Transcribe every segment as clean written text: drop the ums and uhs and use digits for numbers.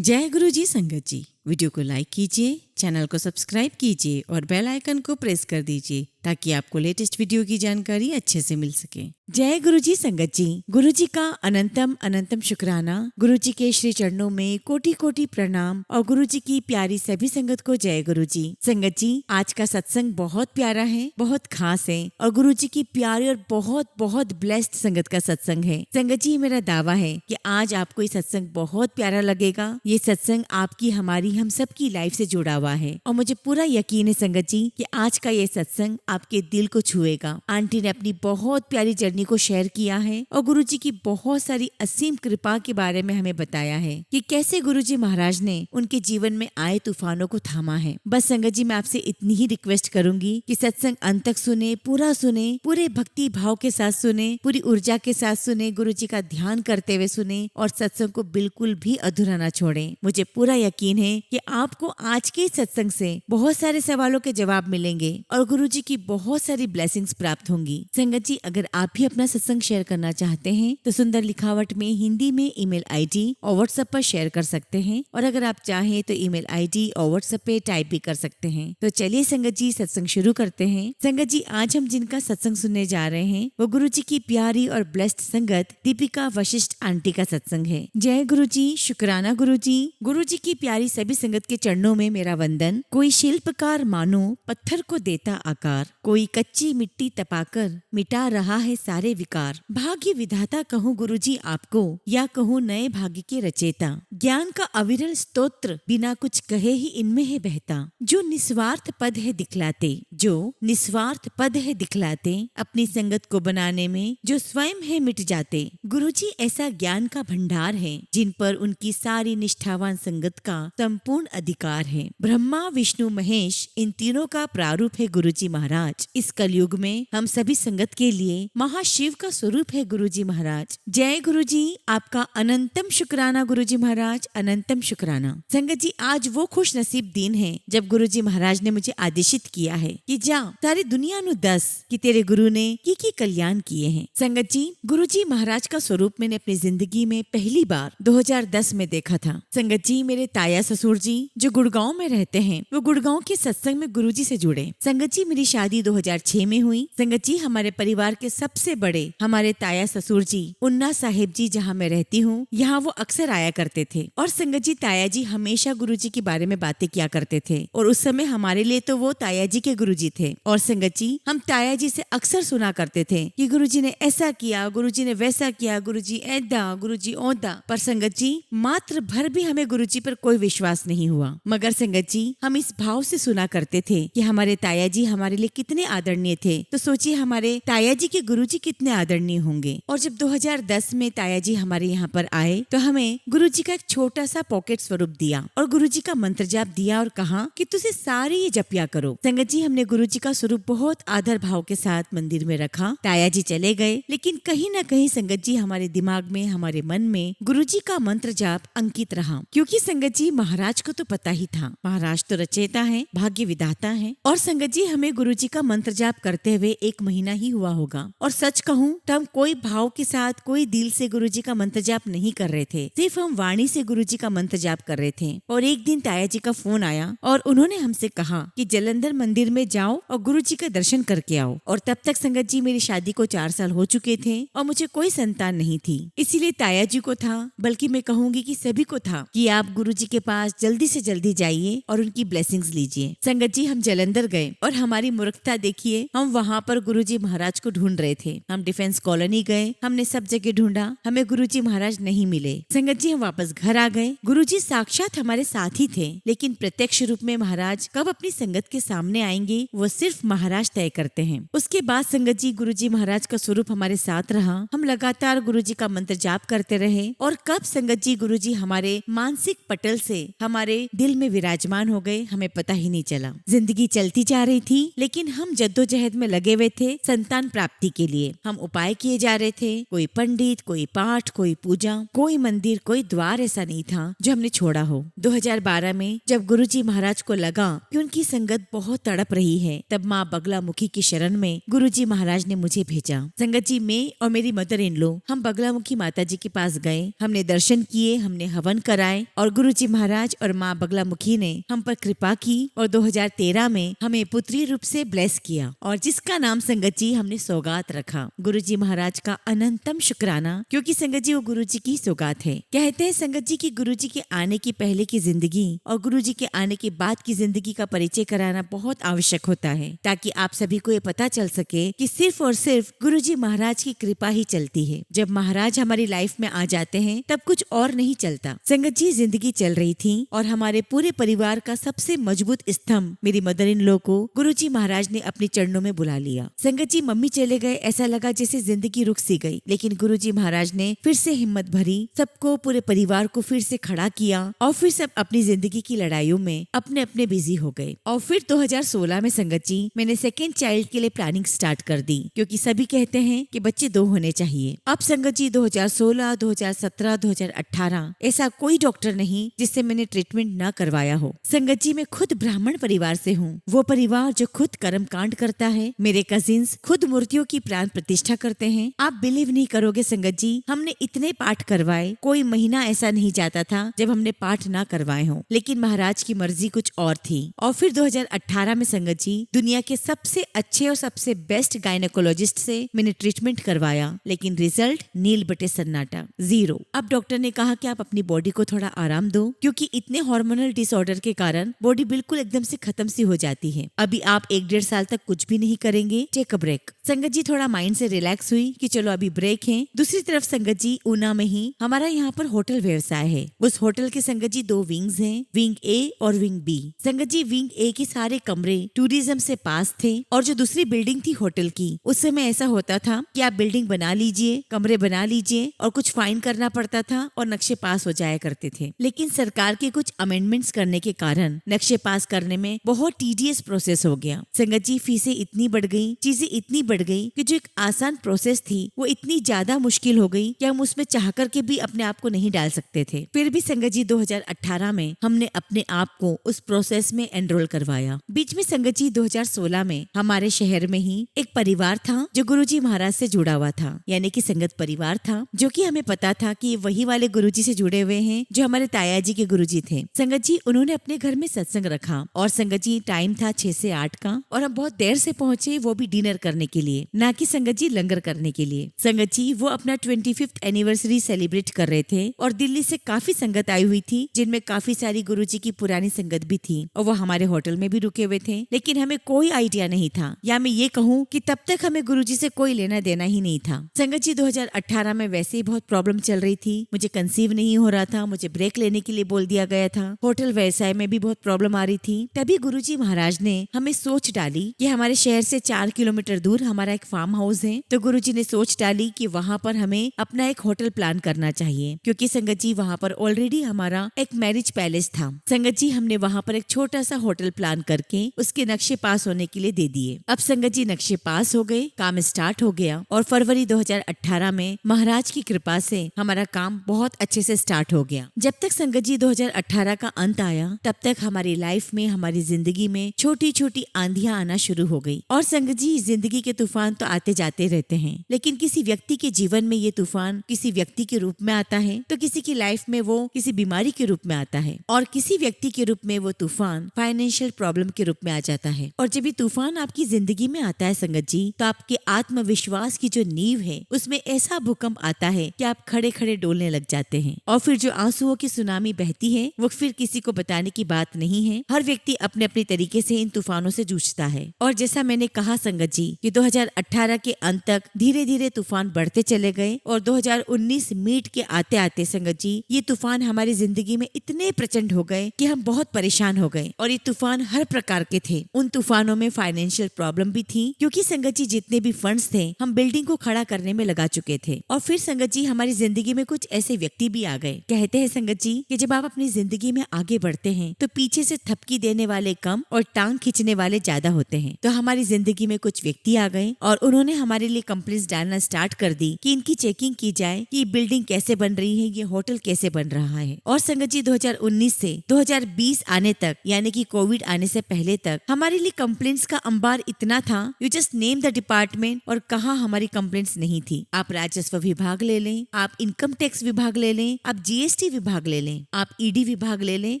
जय गुरु जी संगत जी। वीडियो को लाइक कीजिए, चैनल को सब्सक्राइब कीजिए और बेल आइकन को प्रेस कर दीजिए ताकि आपको लेटेस्ट वीडियो की जानकारी अच्छे से मिल सके। जय गुरु जी संगत जी। गुरु जी का अनंतम अनंतम शुक्राना। गुरु जी के श्री चरणों में कोटि कोटि प्रणाम और गुरु जी की प्यारी सभी संगत को जय गुरु जी। संगत जी, आज का सत्संग बहुत प्यारा है, बहुत खास है और गुरु जी की प्यारी और बहुत बहुत ब्लेस्ड संगत का सत्संग है। संगत जी, मेरा दावा है कि आज आपको ये सत्संग बहुत प्यारा लगेगा। ये सत्संग आपकी, हमारी, हम सबकी लाइफ से जुड़ा हुआ है और मुझे पूरा यकीन है संगत जी कि आज का ये सत्संग आपके दिल को छुएगा। आंटी ने अपनी बहुत प्यारी जर्नी को शेयर किया है और गुरु जी की बहुत सारी असीम कृपा के बारे में हमें बताया है कि कैसे गुरु जी महाराज ने उनके जीवन में आए तूफानों को थामा है। बस संगत जी, मैं आपसे इतनी ही रिक्वेस्ट करूंगी कि सत्संग अंत तक सुने, पूरा सुने, पूरे भक्ति भाव के साथ सुने, पूरी ऊर्जा के साथ सुने, गुरु जी का ध्यान करते हुए सुने और सत्संग को बिल्कुल भी अधूरा न छोड़े। मुझे पूरा यकीन है कि आपको आज के सत्संग से बहुत सारे सवालों के जवाब मिलेंगे और गुरु जी की बहुत सारी ब्लेसिंग्स प्राप्त होंगी। संगत जी, अगर आप भी अपना सत्संग शेयर करना चाहते हैं तो सुंदर लिखावट में हिंदी में ईमेल आईडी और व्हाट्सएप पर शेयर कर सकते हैं और अगर आप चाहें तो ईमेल आईडी और व्हाट्सएप पे टाइप भी कर सकते हैं। तो चलिए संगत जी, सत्संग शुरू करते हैं। संगत जी, आज हम जिनका सत्संग सुनने जा रहे हैं वो गुरु जी की प्यारी और ब्लेस्ड संगत दीपिका वशिष्ठ आंटी का सत्संग है। जय गुरु जी, शुक्राना गुरु जी। गुरु जी की प्यारी सभी संगत के चरणों में मेरा वंदन। कोई शिल्पकार मानो पत्थर को देता आकार, कोई कच्ची मिट्टी तपाकर मिटा रहा है सारे विकार। भाग्य विधाता कहूँ गुरु जी आपको या कहूँ नए भाग्य के रचेता, ज्ञान का अविरल स्तोत्र बिना कुछ कहे ही इनमें है बहता। जो निस्वार्थ पद है दिखलाते, जो निस्वार्थ पद है दिखलाते, अपनी संगत को बनाने में जो स्वयं है मिट जाते। गुरु जी ऐसा ज्ञान का भंडार है जिन पर उनकी सारी निष्ठावान संगत का संपूर्ण अधिकार है। ब्रह्मा विष्णु महेश इन तीनों का प्रारूप है गुरु जी महाराज। इस कलयुग में हम सभी संगत के लिए महाशिव का स्वरूप है गुरु जी महाराज। जय गुरु जी, आपका अनंतम शुक्राना गुरु जी महाराज, अनंतम शुक्राना। संगत जी, आज वो खुश नसीब दिन है जब गुरु जी महाराज ने मुझे आदेशित किया है कि जा सारी दुनिया नु दस कि तेरे गुरु ने की कल्याण किए हैं। संगत जी, गुरु जी महाराज का स्वरूप मैंने अपनी जिंदगी में पहली बार 2010 में देखा था। संगत जी, मेरे ताया ससुर जी जो गुड़गांव में रहते हैं वो गुड़गांव के सत्संग में गुरु जी से जुड़े। संगत जी, मेरी शादी 2006 में हुई। संगत जी, हमारे परिवार के सबसे बड़े हमारे ताया ससुर जी उन्ना साहिब जी जहाँ मैं रहती हूँ यहाँ वो अक्सर आया करते थे और संगत जी ताया जी हमेशा गुरु जी के बारे में बातें किया करते थे और उस समय हमारे लिए तो वो ताया जी के गुरु जी थे और संगत जी हम ताया जी से अक्सर सुना करते थे कि गुरु जी ने ऐसा किया, गुरु जी ने वैसा किया, गुरु जी ऐदा, गुरु जी औदा। पर संगत जी, मात्र भर भी हमें गुरु जी पर कोई विश्वास नहीं हुआ। मगर संगत जी, हम इस भाव से सुना करते थे कि हमारे ताया जी हमारे लिए कितने आदरणीय थे, तो सोचिए हमारे ताया जी के गुरु जी कितने आदरणीय होंगे। और जब 2010 में ताया जी हमारे यहाँ पर आए तो हमें गुरु जी का एक छोटा सा पॉकेट स्वरूप दिया और गुरु जी का मंत्र जाप दिया और कहा कि तुझे सारे ये जपिया करो। संगत जी, हमने गुरु जी का स्वरूप बहुत आदर भाव के साथ मंदिर में रखा। ताया जी चले गए लेकिन कहीं न कहीं संगत जी हमारे दिमाग में, हमारे मन में गुरु जी का मंत्र जाप अंकित रहा, क्योंकि संगत जी महाराज को तो पता ही था महाराज तो रचेता है, भाग्य विधाता है। और संगत जी, हमें गुरु जी का मंत्र जाप करते हुए 1 महीना ही हुआ होगा और सच कहूँ तो हम कोई भाव के साथ, कोई दिल से गुरु जी का मंत्र जाप नहीं कर रहे थे, सिर्फ हम वाणी से गुरु जी का मंत्र जाप कर रहे थे। और एक दिन ताया जी का फोन आया और उन्होंने हमसे कहा कि जलंधर मंदिर में जाओ और गुरु जी का दर्शन करके आओ। और तब तक संगत जी मेरी शादी को 4 साल हो चुके थे और मुझे कोई संतान नहीं थी, इसीलिए ताया जी को था, बल्कि मैं कहूंगी कि सभी को था कि आप गुरु जी के पास जल्दी से जल्दी जाइए और उनकी ब्लेसिंग्स लीजिए। संगत जी, हम जलंधर गए और हमारी मूर्खता देखिए, हम वहाँ पर गुरु जी महाराज को ढूंढ रहे थे। हम डिफेंस कॉलोनी गए, हमने सब जगह ढूंढा, हमें गुरु जी महाराज नहीं मिले। संगत जी, हम वापस घर आ गए। गुरु जी साक्षात हमारे साथ ही थे, लेकिन प्रत्यक्ष रूप में महाराज कब अपनी संगत के सामने आएंगे वो सिर्फ महाराज तय करते हैं। उसके बाद संगत जी, गुरु जी महाराज का स्वरूप हमारे साथ रहा। हम लगातार गुरु जी का मंत्र जाप करते रहे और कब संगत जी गुरु जी हमारे मानसिक पटल से हमारे दिल में विराजमान हो गए हमें पता ही नहीं चला। जिंदगी चलती जा रही थी लेकिन हम जद्दोजहद में लगे हुए थे संतान प्राप्ति के लिए। हम उपाय किए जा रहे थे, कोई पंडित, कोई पाठ, कोई पूजा, कोई मंदिर, कोई द्वार ऐसा नहीं था जो हमने छोड़ा हो। 2012 में जब गुरु जी महाराज को लगा कि उनकी संगत बहुत तड़प रही रही है, तब माँ बगलामुखी की शरण में गुरुजी महाराज ने मुझे भेजा। संगत जी, मैं और मेरी मदर इन लॉ हम बगलामुखी माता जी के पास गए। हमने दर्शन किए, हमने हवन कराए और गुरुजी महाराज और माँ बगलामुखी ने हम पर कृपा की और 2013 में हमें पुत्री रूप से ब्लेस किया और जिसका नाम संगत जी हमने सौगात रखा। गुरुजी महाराज का अनंतम शुक्राना, क्योंकि संगत जी वो गुरुजी की सौगात है। कहते हैं संगत जी की गुरुजी के आने की पहले की जिंदगी और गुरुजी के आने के बाद की जिंदगी का परिचय कराना बहुत आवश्यक होता है, ताकि आप सभी को ये पता चल सके कि सिर्फ और सिर्फ गुरुजी महाराज की कृपा ही चलती है। जब महाराज हमारी लाइफ में आ जाते हैं तब कुछ और नहीं चलता। संगत जी, जिंदगी चल रही थी और हमारे पूरे परिवार का सबसे मजबूत स्तंभ मेरी मदर इन लॉ को गुरुजी महाराज ने अपने चरणों में बुला लिया। संगत जी, मम्मी चले गए, ऐसा लगा जैसे जिंदगी रुक सी गई, लेकिन गुरुजी महाराज ने फिर से हिम्मत भरी, सबको, पूरे परिवार को फिर से खड़ा किया और फिर सब अपनी जिंदगी की लड़ाइयों में अपने अपने बिजी हो गए। और फिर 2016 में संगत जी मैंने सेकेंड चाइल्ड के लिए प्लानिंग स्टार्ट कर दी, क्योंकि सभी कहते हैं कि बच्चे 2 होने चाहिए। अब संगत जी 2016, 2017, 2018 ऐसा कोई डॉक्टर नहीं जिससे मैंने ट्रीटमेंट न करवाया हो। संगत जी, मैं खुद ब्राह्मण परिवार से हूँ, वो परिवार जो खुद कर्म कांड करता है। मेरे कजिन्स खुद मूर्तियों की प्राण प्रतिष्ठा करते हैं। आप बिलीव नहीं करोगे संगत जी, हमने इतने पाठ करवाए, कोई महीना ऐसा नहीं जाता था जब हमने पाठ ना करवाए हों, लेकिन महाराज की मर्जी कुछ और थी। और फिर 2018 में संगत जी दुनिया के सबसे अच्छे और सबसे बेस्ट गायनेकोलॉजिस्ट से मैंने ट्रीटमेंट करवाया, लेकिन रिजल्ट नील बटे सन्नाटा, 0। अब डॉक्टर ने कहा कि आप अपनी बॉडी को थोड़ा आराम दो, क्योंकि इतने हार्मोनल डिसऑर्डर के कारण बॉडी बिल्कुल एकदम से खत्म सी हो जाती है। अभी आप 1-1.5 साल तक कुछ भी नहीं करेंगे, टेक अ ब्रेक। संगत जी थोड़ा माइंड से रिलैक्स हुई कि चलो अभी ब्रेक है। दूसरी तरफ संगत जी ऊना में ही हमारा यहाँ पर होटल व्यवसाय है। उस होटल के संगत जी 2 विंग्स हैं, विंग ए और विंग बी। संगत जी विंग ए के सारे कमरे टूरिज्म से पास थे और जो दूसरी बिल्डिंग थी होटल की, उस समय ऐसा होता था कि आप बिल्डिंग बना लीजिए, कमरे बना लीजिए और कुछ फाइन करना पड़ता था और नक्शे पास हो जाया करते थे। लेकिन सरकार के कुछ अमेंडमेंट्स करने के कारण नक्शे पास करने में बहुत टीडियस प्रोसेस हो गया। संगत जी फीसें इतनी बढ़ गई, चीजें इतनी बढ़ गई कि जो एक आसान प्रोसेस थी वो इतनी ज्यादा मुश्किल हो गई कि हम उसमें चाह करके भी अपने आप को नहीं डाल सकते थे। फिर भी संगत जी 2018 में हमने अपने आप को उस प्रोसेस में एनरोल करवाया। बीच में संगत जी 2016 में हमारे शहर में ही एक परिवार था जो गुरुजी महाराज से जुड़ा हुआ था, यानी कि संगत परिवार था, जो कि हमें पता था कि वही वाले गुरुजी से जुड़े हुए हैं जो हमारे ताया जी के गुरुजी थे। संगत जी उन्होंने अपने घर में सत्संग रखा और संगत जी टाइम था 6 से 8 का और हम बहुत देर से पहुंचे, वो भी डिनर करने के लिए, ना कि संगत जी लंगर करने के लिए। संगत जी वो अपना 25th एनिवर्सरी सेलिब्रेट कर रहे थे और दिल्ली से काफी संगत आई हुई थी, जिनमें काफी सारी गुरुजी की पुरानी संगत भी थी और वो हमारे होटल में भी रुके हुए थे। लेकिन हमें कोई आइडिया नहीं था, या मैं ये कहूँ कि तब तक हमें गुरुजी से कोई लेना देना ही नहीं था। संगत जी 2018 में वैसे ही बहुत प्रॉब्लम चल रही थी, मुझे कंसीव नहीं हो रहा था, मुझे ब्रेक लेने के लिए बोल दिया गया था, होटल व्यवसाय में भी बहुत प्रॉब्लम आ रही थी। तभी गुरुजी महाराज ने हमें सोच डाली कि हमारे शहर से 4 किलोमीटर दूर हमारा एक फार्म हाउस है, तो गुरुजी ने सोच डाली कि वहाँ पर हमें अपना एक होटल प्लान करना चाहिए, क्योंकि संगत जी वहाँ पर ऑलरेडी हमारा एक मैरिज पैलेस था। संगत जी हमने वहाँ पर एक छोटा सा होटल प्लान करके उसके नक्शे पास होने के लिए दे दिए। अब संगत जी नक्शे पास हो गए, काम स्टार्ट हो गया और फरवरी 2018 में महाराज की कृपा से हमारा काम बहुत अच्छे से स्टार्ट हो गया। जब तक संगत जी 2018 का अंत आया, तब तक हमारी लाइफ में, हमारी जिंदगी में छोटी छोटी आंधियां आना शुरू हो गई। और संगत जी जिंदगी के तूफान तो आते जाते रहते हैं, लेकिन किसी व्यक्ति के जीवन में ये तूफान किसी व्यक्ति के रूप में आता है, तो किसी की लाइफ में वो किसी बीमारी के रूप में आता है, और किसी व्यक्ति के रूप में वो तूफान फाइनेंशियल प्रॉब्लम के रूप में आ जाता है। और जब ये तूफान आपकी जिंदगी में आता है संगत जी, तो आपके आत्मविश्वास की जो नींव है उसमें ऐसा भूकंप आता है कि आप खड़े खड़े डोलने लग जाते हैं। और फिर जो आंसुओं की सुनामी बहती है वो फिर किसी को बताने की बात नहीं है। हर व्यक्ति अपने अपने तरीके से इन तूफानों से जूझता है। और जैसा मैंने कहा संगत जी कि 2018 के अंत तक धीरे धीरे तूफान बढ़ते चले गए और 2019 मीट के आते आते संगत जी ये तूफान हमारी जिंदगी में इतने प्रचंड हो गए कि हम बहुत परेशान हो गए। और ये तूफान हर प्रकार के थे। उन तूफानों में फाइनेंशियल प्रॉब्लम भी थी, क्योंकि संगत जी जितने भी फंड्स थे हम बिल्डिंग को खड़ा करने में लगा चुके थे। और फिर संगत जी हमारी जिंदगी में कुछ ऐसे व्यक्ति भी आ गए। कहते हैं संगत जी कि जब आप अपनी जिंदगी में आगे बढ़ते हैं तो पीछे से थपकी देने वाले कम और टांग खींचने वाले ज्यादा होते हैं। तो हमारी जिंदगी में कुछ व्यक्ति आ गए और उन्होंने हमारे लिए कंप्लेंट्स डालना स्टार्ट कर दी कि इनकी चेकिंग की जाए कि बिल्डिंग कैसे बन रही है, ये होटल कैसे बन रहा है। और संगत जी 2019 से 2020 आने तक, यानी कि कोविड आने से पहले तक, हम हमारे लिए कंप्लेंट्स का अंबार इतना था, you just name the department और कहाँ हमारी कंप्लेंट्स नहीं थी। आप राजस्व विभाग ले लें, आप इनकम टैक्स विभाग ले लें, आप जीएसटी विभाग ले लें, आप ईडी विभाग ले लें,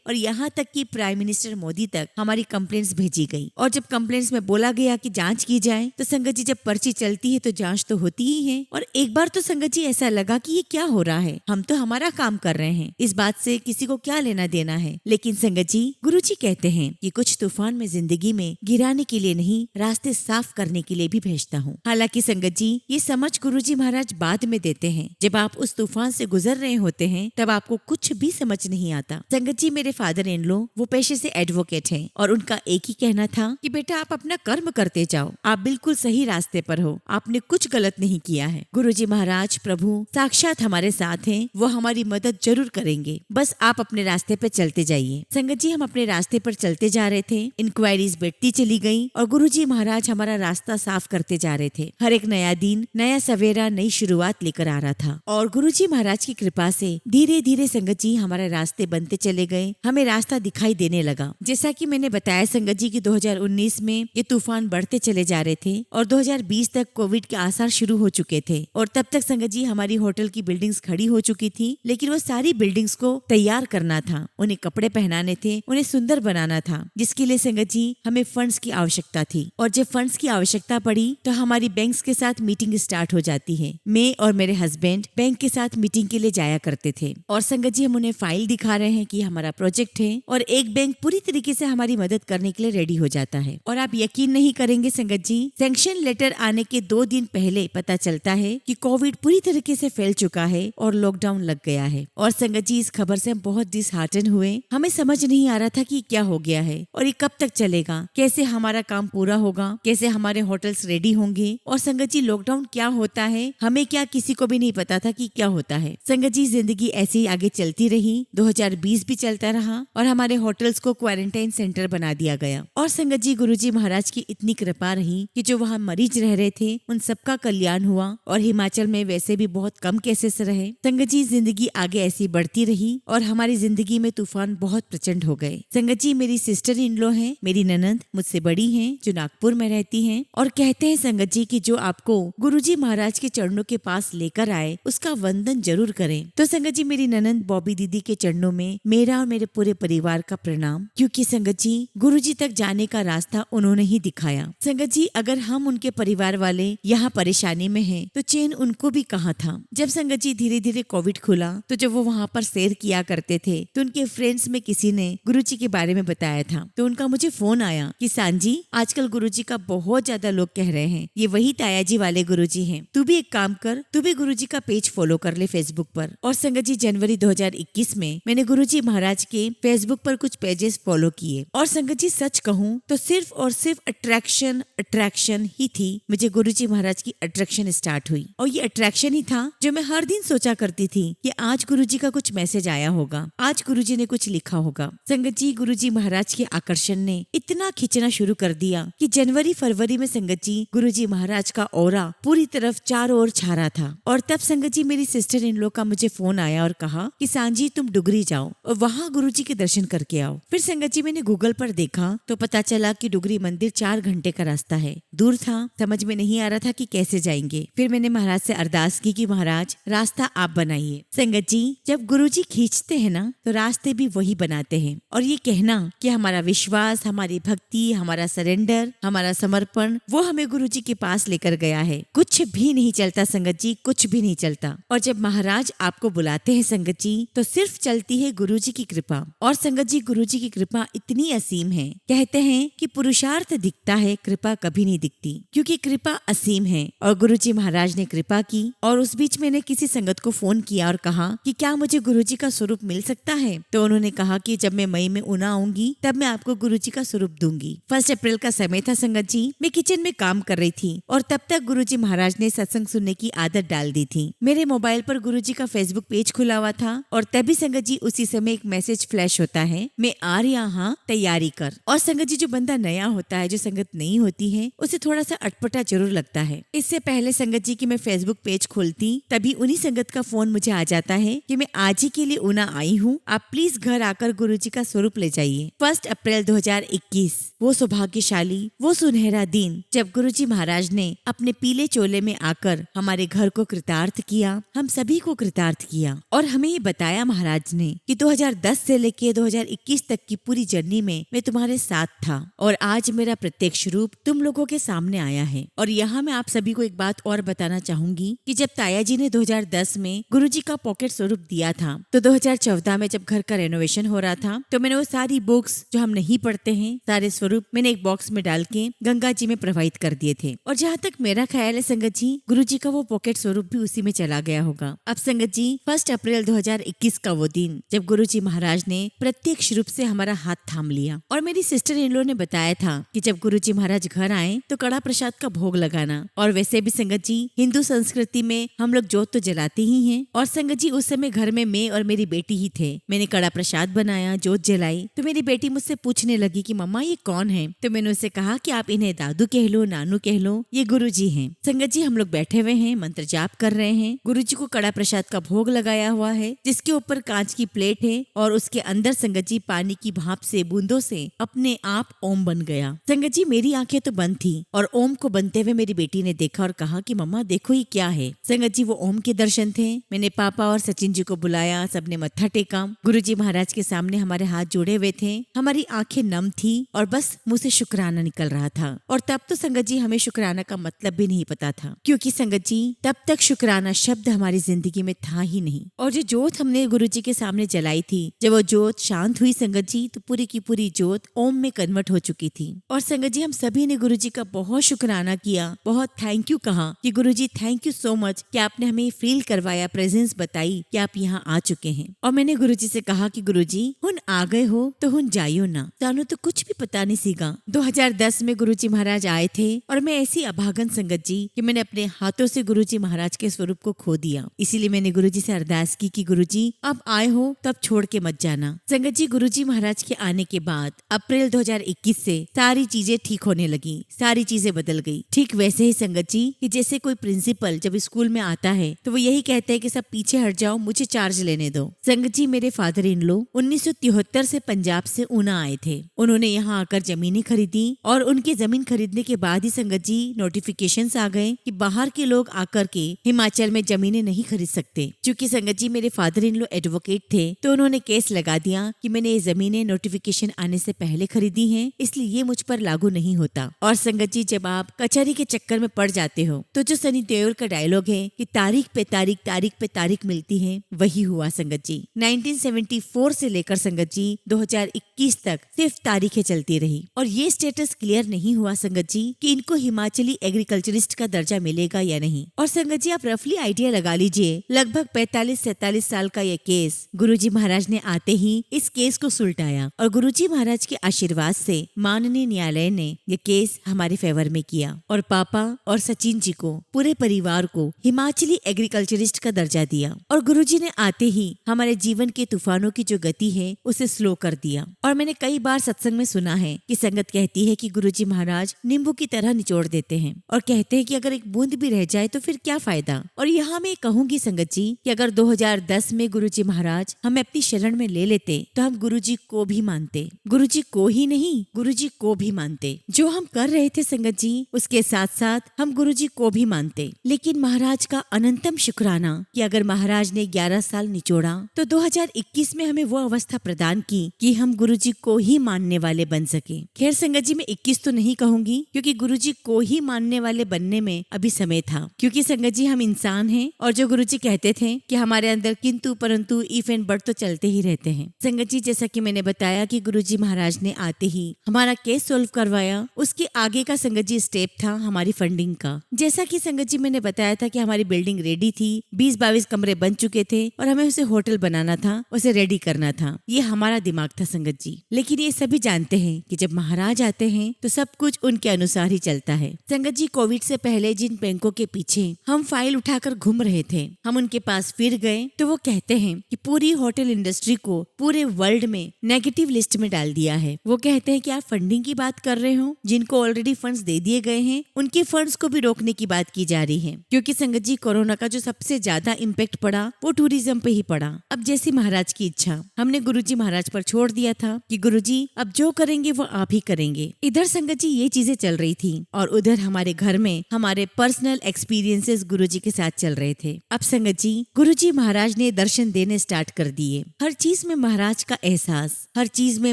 और यहाँ तक कि प्राइम मिनिस्टर मोदी तक हमारी कंप्लेंट्स भेजी गई। और जब कंप्लेंट्स में बोला गया कि जांच की जाए, तो संगत जी जब पर्ची चलती है तो जांच तो होती ही है। और एक बार तो संगत जी ऐसा लगा कि ये क्या हो रहा है, हम तो हमारा काम कर रहे हैं, इस बात से किसी को क्या लेना देना है। लेकिन संगत जी, गुरुजी कहते हैं कि कुछ तूफान में जिंदगी में गिराने के लिए नहीं, रास्ते साफ करने के लिए भी भेजता हूँ। हालांकि संगत जी, ये समझ गुरुजी महाराज बाद में देते हैं। जब आप उस तूफान से गुजर रहे होते हैं तब आपको कुछ भी समझ नहीं आता। संगत जी, मेरे फादर इन लॉ वो पेशे से एडवोकेट हैं और उनका एक ही कहना था कि बेटा आप अपना कर्म करते जाओ, आप बिल्कुल सही रास्ते पर हो, आपने कुछ गलत नहीं किया है। गुरुजी महाराज प्रभु साक्षात हमारे साथ हैं, वो हमारी मदद जरूर करेंगे, बस आप अपने रास्ते पर चलते जाइए। संगत जी, हम अपने रास्ते पर चलते जा रहे थे, इंक्वायरीज बढ़ती चली गई और गुरुजी महाराज हमारा रास्ता साफ करते जा रहे थे। हर एक नया दिन, नया सवेरा, नई शुरुआत लेकर आ रहा था और गुरुजी महाराज की कृपा से धीरे धीरे संगत जी हमारे रास्ते बनते चले गए, हमें रास्ता दिखाई देने लगा। जैसा कि मैंने बताया संगत जी कि 2019 में ये तूफान बढ़ते चले जा रहे थे और 2020 तक कोविड के आसार शुरू हो चुके थे और तब तक संगत जी हमारी होटल की बिल्डिंग्स खड़ी हो चुकी थी। लेकिन वो सारी बिल्डिंग्स को तैयार करना था, उन्हें कपड़े पहनाने थे, उन्हें सुंदर बनाना था, जिसके लिए संगत जी हमें फंड्स की आवश्यकता थी। और जब फंड्स की आवश्यकता पड़ी तो हमारी बैंक्स के साथ मीटिंग स्टार्ट हो जाती है। मैं और मेरे हस्बैंड बैंक के साथ मीटिंग के लिए जाया करते थे और संगत जी हम उन्हें फाइल दिखा रहे हैं कि हमारा प्रोजेक्ट है और एक बैंक पूरी तरीके से हमारी मदद करने के लिए रेडी हो जाता है। और आप यकीन नहीं करेंगे संगत जी, सैंक्शन लेटर आने के 2 दिन पहले पता चलता है कि कोविड पूरी तरीके से फैल चुका है और लॉकडाउन लग गया है। और संगत जी, इस खबर से हम बहुत डिसहार्टन हुए, हमें समझ नहीं आ रहा था कि क्या हो गया है और ये कब तक चलेगा, कैसे हमारा काम पूरा होगा, कैसे हमारे होटल्स रेडी होंगे। और संगत जी, लॉकडाउन क्या होता है हमें क्या, किसी को भी नहीं पता था कि क्या होता है। संगत जी, जिंदगी ऐसे ही आगे चलती रही, 2020 भी चलता रहा और हमारे होटल्स को क्वारंटाइन सेंटर बना दिया गया। और संगत जी, गुरुजी महाराज की इतनी कृपा रही कि जो वहाँ मरीज रह रहे थे उन सबका कल्याण हुआ और हिमाचल में वैसे भी बहुत कम केसेस रहे। संगत जी, जिंदगी आगे ऐसी बढ़ती रही और हमारी जिंदगी में तूफान बहुत प्रचंड हो गए। संगत जी, मेरी सिस्टर इन लॉ है, मेरी ननंद मुझसे बड़ी है जो नागपुर में रहती है और कहते हैं संगत जी कि जो आपको गुरुजी महाराज के चरणों के पास लेकर आए उसका वंदन जरूर करें। तो संगत जी, मेरी ननंद बॉबी दीदी के चरणों में मेरा और मेरे पूरे परिवार का प्रणाम, क्योंकि संगत जी गुरुजी तक जाने का रास्ता उन्होंने ही दिखाया। संगत जी, अगर हम उनके परिवार वाले यहाँ परेशानी में हैं तो चैन उनको भी कहाँ था। जब संगत जी धीरे धीरे कोविड खुला तो जब वो वहाँ पर शेयर किया करते थे तो उनके फ्रेंड्स में किसी ने गुरुजी के बारे में बताया था, तो उनका मुझे फोन आया कि सांजी, आजकल गुरुजी का बहुत ज्यादा लोग कह रहे हैं ये वही ताया जी वाले गुरुजी हैं, तू भी एक काम कर, तू भी गुरुजी का पेज फॉलो कर ले फेसबुक पर। और संगत जी, जनवरी 2021 में मैंने गुरुजी महाराज के फेसबुक पर कुछ पेजेस फॉलो किए और संगत जी सच कहूँ तो सिर्फ और सिर्फ अट्रैक्शन ही थी। मुझे गुरुजी महाराज की अट्रैक्शन स्टार्ट हुई और ये अट्रैक्शन ही था जो मैं हर दिन सोचा करती थी कि आज गुरुजी का कुछ मैसेज आया होगा, आज गुरुजी ने कुछ लिखा होगा। संगत जी, गुरुजी महाराज के आकर्षण ने इतना खींचना शुरू कर दिया कि जनवरी फरवरी में संगत जी गुरुजी महाराज का ऑरा पूरी तरफ चारों ओर छा रहा था। और तब संगत जी मेरी सिस्टर इन लॉ का मुझे फोन आया और कहा कि सांजी तुम डुगरी जाओ और वहाँ गुरुजी के दर्शन करके आओ। फिर संगत जी मैंने गूगल पर देखा तो पता चला कि डुगरी मंदिर 4 घंटे का रास्ता है, दूर था, समझ में नहीं आ रहा था कि कैसे जाएंगे। फिर मैंने महाराज से अरदास की कि महाराज रास्ता आप बनाइए। संगत जी, जब गुरुजी खींचते हैं ना तो रास्ते भी वही बनाते हैं। और ये कहना कि हमारा विश्वास, हमारी भक्ति, हमारा सरेंडर, हमारा समर्पण वो हमें गुरुजी के पास लेकर गया है। कुछ भी नहीं चलता संगत जी, कुछ भी नहीं चलता। और जब महाराज आपको बुलाते हैं संगत जी तो सिर्फ चलती है गुरुजी की कृपा। और संगत जी, गुरुजी की कृपा इतनी असीम है, कहते हैं कि पुरुषार्थ दिखता है, कृपा कभी नहीं दिखती, क्योंकि कृपा असीम है। और गुरुजी महाराज ने कृपा की और उस बीच मैंने किसी संगत को फोन किया और कहा कि क्या मुझे गुरुजी का स्वरूप मिल सकता है। तो उन्होंने कहा कि जब मैं मई में ऊना आऊंगी तब मैं आपको गुरुजी का स्वरूप दूंगी। 1 अप्रैल का समय था संगत जी, मैं किचन में काम कर रही थी और तब तक गुरुजी महाराज ने सत्संग सुनने की आदत डाल दी थी। मेरे मोबाइल पर गुरुजी का फेसबुक पेज खुला हुआ था और तभी संगत जी उसी समय एक मैसेज फ्लैश होता है, मैं आ रहा हाँ, तैयारी कर। और संगत जी, जो बंदा नया होता है, जो संगत नहीं होती है, उसे थोड़ा सा अटपटा जरूर लगता है। इससे पहले संगत जी की मैं फेसबुक पेज खोलती तभी उन्हीं संगत का फोन मुझे आ जाता है कि मैं आज ही के लिए ऊना आई हूँ, आप प्लीज घर आकर गुरुजी का स्वरूप ले जाइए। 1 अप्रैल 2021 2021 वो सौभाग्यशाली, वो सुनहरा दिन जब गुरुजी महाराज ने अपने पीले चोले में आकर हमारे घर को कृतार्थ किया, हम सभी को कृतार्थ किया। और हमें ये बताया महाराज ने कि 2010 से लेके 2021 तक की पूरी जर्नी में मैं तुम्हारे साथ था और आज मेरा प्रत्यक्ष रूप तुम लोगों के सामने आया है। और यहाँ मैं आप सभी को एक बात और बताना चाहूंगी कि जब ताया जी ने 2010 में गुरुजी का पॉकेट स्वरूप दिया था तो 2014 में जब घर का रेनोवेशन हो रहा था तो मैंने वो सारी बुक्स जो हम नहीं पढ़ते हैं, सारे स्वरूप मैंने एक बॉक्स में डाल के गंगा जी में प्रवाहित कर दिए थे। और जहाँ तक मेरा ख्याल है संगत जी, गुरुजी का वो पॉकेट स्वरूप भी उसी में चला गया होगा। अब संगत जी 1 अप्रैल 2021 का वो दिन जब गुरुजी महाराज ने प्रत्यक्ष रूप से हमारा हाथ थाम लिया और मेरी सिस्टर इन लॉ ने बताया था कि जब गुरुजी महाराज घर आए तो कड़ा प्रसाद का भोग लगाना। और वैसे भी संगत जी हिंदू संस्कृति में हम लोग जोत तो जलाते ही हैं। और संगत जी उस समय घर में मैं और मेरी बेटी ही थे। मैंने कड़ा प्रसाद बनाया, जोत जलाई तो मेरी बेटी मुझसे पूछने लगी कि मम्मा ये कौन है। तो मैंने उसे कहा कि आप इन्हें दादू कह लो, नानू कह लो, ये गुरुजी हैं। संगत जी हम लोग बैठे हुए हैं, मंत्र जाप कर रहे हैं। गुरुजी को कड़ा प्रसाद का भोग लगाया हुआ है जिसके ऊपर कांच की प्लेट है और उसके अंदर संगत जी पानी की भाप से, बूंदों से अपने आप ओम बन गया। संगत जी मेरी आंखें तो बंद थी और ओम को बनते हुए मेरी बेटी ने देखा और कहा कि मम्मा देखो ये क्या है। संगत जी वो ओम के दर्शन थे। मैंने पापा और सचिन जी को बुलाया, सबने मत्था टेका। गुरुजी महाराज के सामने हमारे हाथ जोड़े हुए थे, हमारी आंखें नम थी और बस मुंह से शुक्राना निकल रहा था। और तब तो संगत जी हमें शुक्राना का मतलब भी नहीं पता था, क्योंकि संगत जी तब तक शुक्राना शब्द हमारी जिंदगी में था ही नहीं। और जो जोत हमने गुरुजी के सामने जलाई थी, जब वो जोत शांत हुई संगत जी तो पूरी की पूरी जोत ओम में कन्वर्ट हो चुकी थी। और संगत जी हम सभी ने गुरुजी का बहुत शुक्राना किया, बहुत थैंक यू कहा कि गुरुजी थैंक यू सो मच कि आपने हमें फील करवाया, प्रेजेंस बताई कि आप यहाँ आ चुके हैं। और मैंने गुरुजी से कहा कि गुरुजी हुन आ गए हो तो हुन जाइयो ना, तानो तो कुछ भी पता नहीं सीगा। 2010 में गुरुजी महाराज आए थे और मैं ऐसी अभागन संगत जी कि मैंने अपने हाथों से गुरुजी महाराज के स्वरूप को खो दिया। इसीलिए मैंने गुरुजी से अरदास की कि गुरुजी अब आए हो तब छोड़ के मत जाना। संगत जी गुरुजी महाराज के आने के बाद अप्रैल 2021 से सारी चीजें ठीक होने लगी, सारी चीजें बदल गई। ठीक वैसे ही संगत जी कि जैसे कोई प्रिंसिपल जब स्कूल में आता है तो वो यही कहते हैं कि सब पीछे हट जाओ, मुझे चार्ज लेने दो। संगत जी मेरे फादर इन लॉ 1973 से पंजाब से ऊना आए थे। उन्होंने यहाँ आकर जमीनें खरीदी और उनकी जमीन खरीदने के बाद ही संगत जी नोटिफिकेशंस आ गए कि बाहर के लोग आकर के हिमाचल में जमीनें नहीं खरीद सकते। चूंकि संगत जी मेरे फादर इन लॉ एडवोकेट थे तो उन्होंने केस लगा दिया कि मैंने ये जमीनें नोटिफिकेशन आने से पहले खरीदी हैं, इसलिए ये मुझ पर लागू नहीं होता। और संगत जी जब आप कचहरी के चक्कर में पड़ जाते हो तो जो सनी देओल का डायलॉग है कि तारीख पे तारीख, तारीख पे तारीख मिलती है, वही हुआ संगत जी। 1974 से लेकर संगत जी 2021 तक सिर्फ तारीखें चलती रही और ये स्टेटस क्लियर नहीं हुआ संगत जी कि इनको हिमाचली एग्रीकल्चरिस्ट का दर्जा मिलेगा या नहीं। और संगत जी आप रफली आइडिया लगा लीजिए, लगभग 45-47 साल का ये केस गुरुजी महाराज ने आते ही इस केस को सुलटाया और गुरुजी महाराज के आशीर्वाद से माननीय न्यायालय ने ये केस हमारे फेवर में किया और पापा और सचिन जी को, पूरे परिवार को हिमाचली एग्रीकल्चरिस्ट का दर्जा दिया। और गुरुजी ने आते ही हमारे जीवन के तूफानों की जो गति है उसे स्लो कर दिया। और मैंने कई बार सत्संग में सुना है कि संगत कहती है कि गुरुजी महाराज नींबू की तरह निचोड़ देते हैं और कहते हैं कि अगर एक बूंद भी रह जाए तो फिर क्या फायदा। और यहाँ मैं कहूंगी संगत जी कि अगर 2010 में गुरुजी महाराज हमें अपनी शरण में ले लेते तो हम गुरुजी को भी मानते, गुरुजी को ही नहीं गुरुजी को भी मानते। जो हम कर रहे थे संगत जी उसके साथ साथ हम गुरुजी को भी मानते। लेकिन महाराज का अनंतम शुक्राना कि अगर महाराज ने 11 साल निचोड़ा तो 2021 में हमें वो अवस्था प्रदान की कि हम गुरुजी को ही मानने वाले बन सके। खैर संगत जी मैं 21 तो नहीं कहूंगी क्योंकि गुरुजी को ही मानने वाले बनने में अभी समय था, क्योंकि संगत जी हम इंसान हैं और जो गुरुजी कहते थे कि हमारे अंदर किंतु परंतु इफ एंड बट तो चलते ही रहते हैं। संगत जी जैसा कि मैंने बताया कि गुरुजी महाराज ने आते ही हमारा केस सॉल्व करवाया, उसके आगे का संगत जी स्टेप था हमारी फंडिंग का। जैसा कि संगत जी मैंने बताया था कि हमारी बिल्डिंग रेडी थी, 20-22 कमरे बन चुके थे और हमें उसे होटल बनाना था, उसे रेडी करना था। ये हमारा दिमाग था संगत जी। लेकिन ये सभी जानते हैं कि जब महाराज आते हैं तो सब कुछ उनके अनुसार ही चलता है। संगत जी कोविड से पहले जिन बैंकों के पीछे हम फाइल उठाकर घूम रहे थे, हम उनके पास फिर गए तो वो कहते हैं कि पूरी होटल इंडस्ट्री को पूरे वर्ल्ड में नेगेटिव लिस्ट में डाल दिया है। वो कहते हैं कि आप फंडिंग की बात कर रहे हो, जिनको ऑलरेडी फंड्स दे दिए गए हैं उनके फंड्स को भी रोकने की बात की जा रही है, क्योंकि संगत जी कोरोना का जो सबसे ज्यादा इम्पैक्ट पड़ा वो टूरिज्म पे ही पड़ा। अब जैसी महाराज की इच्छा, हमने गुरुजी महाराज पर छोड़ दिया था कि गुरुजी अब जो करेंगे करेंगे वो आप ही करेंगे। इधर संगत जी ये चीजें चल रही थी और उधर हमारे घर में हमारे पर्सनल एक्सपीरियंसेस गुरुजी के साथ चल रहे थे। अब संगत जी गुरुजी महाराज ने दर्शन देने स्टार्ट कर दिए। हर चीज में महाराज का एहसास, हर चीज में